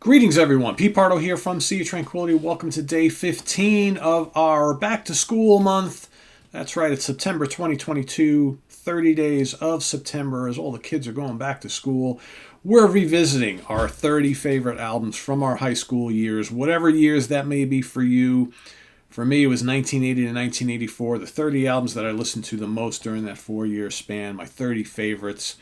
Greetings, everyone. Pete Pardo here from Sea of Tranquility. Welcome to day 15 of our back to school month. That's right, it's September 2022, 30 days of September as all the kids are going back to school. We're revisiting our 30 favorite albums from our high school years, whatever years that may be for you. For me, it was 1980 to 1984, the 30 albums that I listened to the most during that 4-year span, my 30 favorites.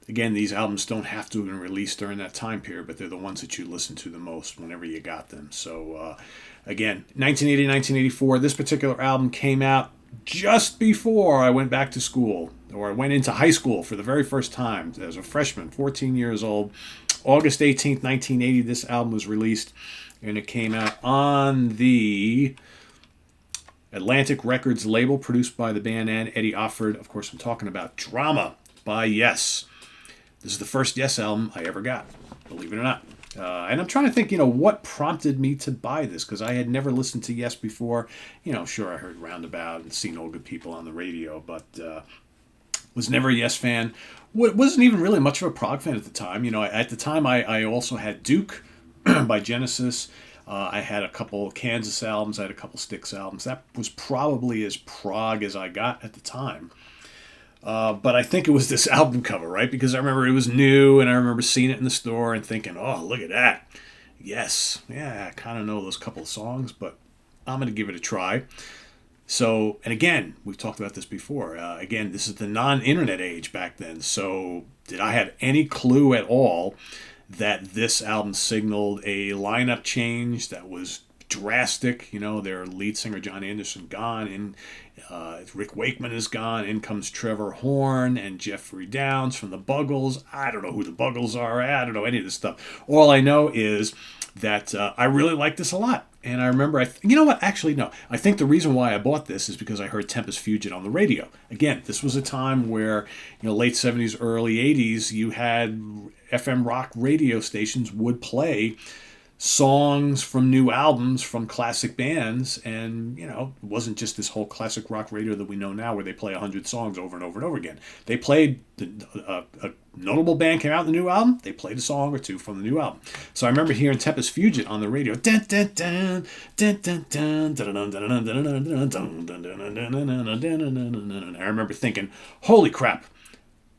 Again, these albums don't have to have been released during that time period, but they're the ones that you listen to the most whenever you got them. So, again, 1980, 1984, this particular album came out just before I went back to school, or I went into high school for the very first time as a freshman, 14 years old. August 18th, 1980, this album was released, and it came out on the Atlantic Records label, produced by the band and Eddie Offord. Of course, I'm talking about Drama by Yes. This is the first Yes album I ever got, believe it or not. And I'm trying to think, what prompted me to buy this, because I had never listened to Yes before. Sure, I heard Roundabout and seen All Good People on the radio, but was never a Yes fan. Wasn't even really much of a prog fan at the time. At the time, I also had Duke by Genesis. I had a couple Kansas albums. I had a couple Styx albums. That was probably as prog as I got at the time. But I think it was this album cover, right? Because I remember it was new, and I remember seeing it in the store and thinking, oh, look at that. Yes. Yeah, I kind of know those couple of songs, but I'm going to give it a try. So, and again, we've talked about this before. Again, this is the non-internet age back then. So did I have any clue at all that this album signaled a lineup change that was drastic? Their lead singer John Anderson gone, and Rick Wakeman is gone. In comes Trevor Horn and Jeffrey Downs from the Buggles. I don't know who the Buggles are. I don't know any of this stuff. All I know is that I really like this a lot. And I remember, you know what? Actually, no. I think the reason why I bought this is because I heard Tempest Fugit on the radio. Again, this was a time where, late 70s, early 80s, you had FM rock radio stations would play songs from new albums from classic bands, and it wasn't just this whole classic rock radio that we know now where they play 100 songs over and over and over again. They played a notable band came out in the new album, they played a song or two from the new album. So I remember hearing Tempest Fugit on the radio. I remember thinking, holy crap,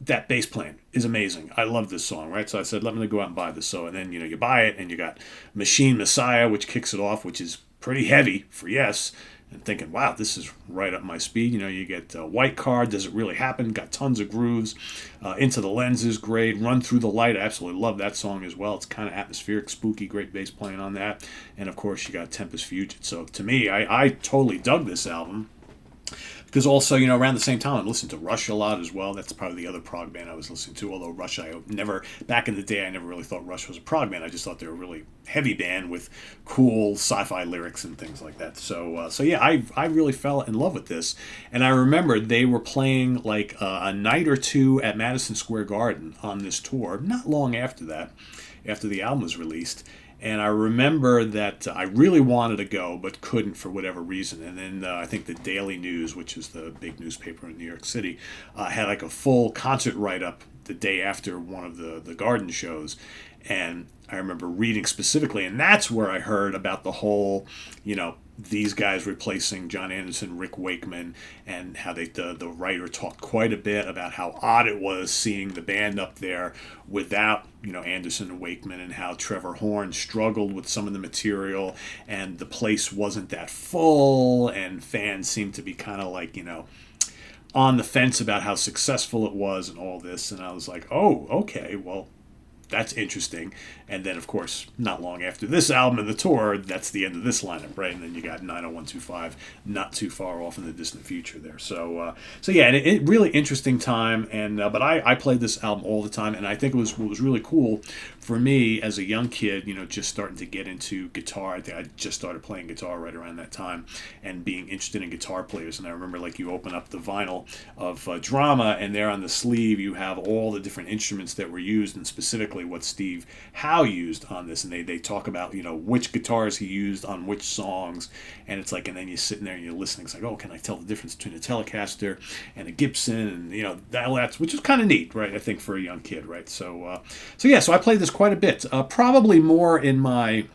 that bass playing is amazing. I love this song, right? So I said, let me go out and buy this. So, and then, you buy it, and you got Machine Messiah, which kicks it off, which is pretty heavy for Yes. And thinking, wow, this is right up my speed. You get White Card, Does It Really Happen? Got tons of grooves. Into the Lens is great. Run Through the Light, I absolutely love that song as well. It's kind of atmospheric, spooky, great bass playing on that. And of course, you got Tempest Fugit. So to me, I totally dug this album. Because also, around the same time, I listened to Rush a lot as well. That's probably the other prog band I was listening to. Although Rush, back in the day, I never really thought Rush was a prog band. I just thought they were a really heavy band with cool sci-fi lyrics and things like that. So yeah, I really fell in love with this. And I remember they were playing like a night or two at Madison Square Garden on this tour, not long after that, after the album was released. And I remember that I really wanted to go, but couldn't for whatever reason. And then I think the Daily News, which is the big newspaper in New York City, had like a full concert write-up the day after one of the Garden shows. And I remember reading specifically, and that's where I heard about the whole, these guys replacing John Anderson, Rick Wakeman, and how the writer talked quite a bit about how odd it was seeing the band up there without, Anderson and Wakeman, and how Trevor Horn struggled with some of the material, and the place wasn't that full, and fans seemed to be kind of like, on the fence about how successful it was and all this. And I was like, oh, okay, well, that's interesting. And then, of course, not long after this album and the tour, that's the end of this lineup, right? And then you got 90125, not too far off in the distant future there. So yeah, and it really interesting time. And but I played this album all the time, and I think what was really cool for me as a young kid, just starting to get into guitar. I think I just started playing guitar right around that time, and being interested in guitar players. And I remember, like, you open up the vinyl of Drama, and there on the sleeve you have all the different instruments that were used, and specifically exactly what Steve Howe used on this, and they talk about which guitars he used on which songs, and it's like, and then you're sitting there and you're listening. It's like, oh, can I tell the difference between a Telecaster and a Gibson, and that's which is kind of neat, right? I think for a young kid, right? So so I played this quite a bit, probably more in my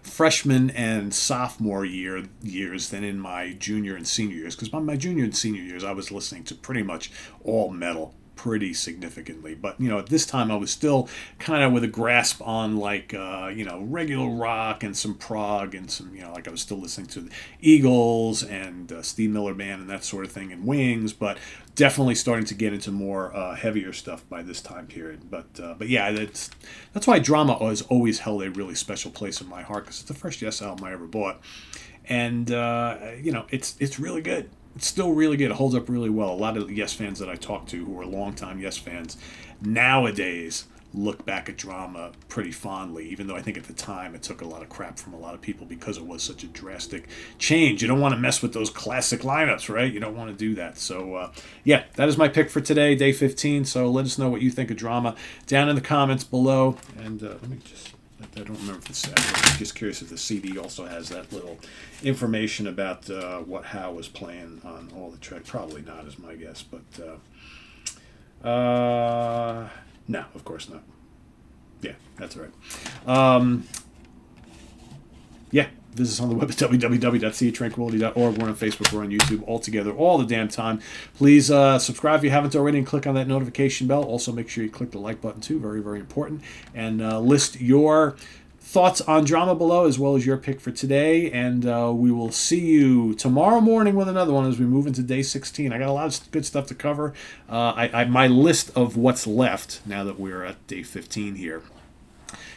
freshman and sophomore years than in my junior and senior years, because by my junior and senior years I was listening to pretty much all metal pretty significantly. But at this time I was still kind of with a grasp on like regular rock and some prog and some like I was still listening to the Eagles and Steve Miller Band and that sort of thing and Wings, but definitely starting to get into more heavier stuff by this time period. But yeah, that's why Drama has always held a really special place in my heart, because it's the first Yes album I ever bought, and it's really good. It's still really good. It holds up really well. A lot of Yes fans that I talk to who are longtime Yes fans nowadays look back at Drama pretty fondly, even though I think at the time it took a lot of crap from a lot of people because it was such a drastic change. You don't want to mess with those classic lineups, right? You don't want to do that. So, yeah, that is my pick for today, day 15. So let us know what you think of Drama down in the comments below. And let me just... I don't remember if it's sad. I'm just curious if the CD also has that little information about what Howe was playing on all the tracks. Probably not, is my guess. But no, of course not. Yeah, that's all right. Yeah, visit us on the web at www.seatranquility.org. We're on Facebook, we're on YouTube, all together, all the damn time. Please subscribe if you haven't already and click on that notification bell. Also, make sure you click the like button too, very, very important. And list your thoughts on Drama below, as well as your pick for today. And we will see you tomorrow morning with another one as we move into day 16. I got a lot of good stuff to cover. My list of what's left, now that we're at day 15 here,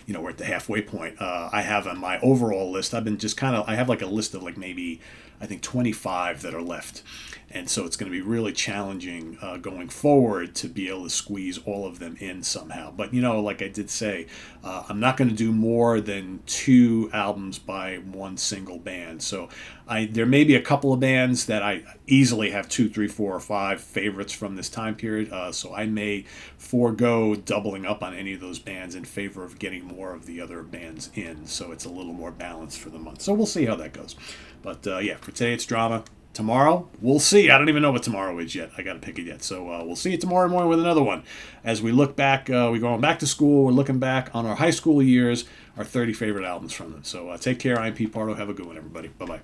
we're at the halfway point. I have on my overall list, I've been just I have like a list of like maybe, I think 25 that are left. And so it's going to be really challenging going forward to be able to squeeze all of them in somehow. But, like I did say, I'm not going to do more than 2 albums by one single band. So there may be a couple of bands that I easily have 2, 3, 4, or 5 favorites from this time period. So I may forego doubling up on any of those bands in favor of getting more of the other bands in. So it's a little more balanced for the month. So we'll see how that goes. But yeah, for today it's Drama. Tomorrow, we'll see. I don't even know what tomorrow is yet. I got to pick it yet. So we'll see you tomorrow morning with another one. As we look back, we're going back to school. We're looking back on our high school years, our 30 favorite albums from them. So take care. I'm Pete Pardo. Have a good one, everybody. Bye-bye.